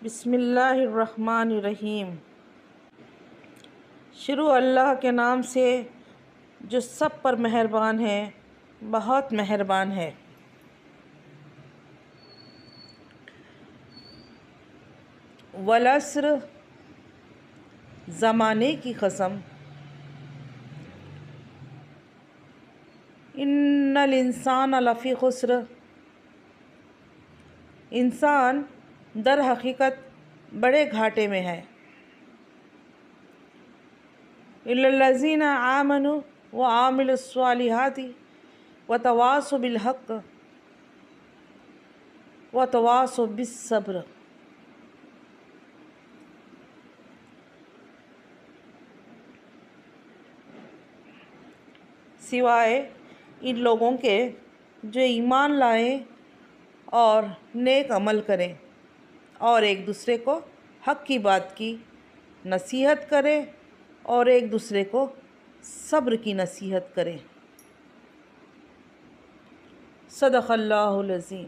بسم اللہ الرحمن الرحیم۔ شروع اللہ کے نام سے جو سب پر مہربان ہے، بہت مہربان ہے۔ والعصر، زمانے کی قسم۔ ان الانسان لفی خسر، انسان در حقیقت بڑے گھاٹے میں ہے۔ الا الذین آمنوا وعملوا الصالحات وتواصوا بالحق وتواصوا بالصبر۔ سوائے ان لوگوں کے جو ایمان لائیں اور نیک عمل کریں اور ایک دوسرے کو حق کی بات کی نصیحت کریں اور ایک دوسرے کو صبر کی نصیحت کریں۔ صدق اللہ العظیم۔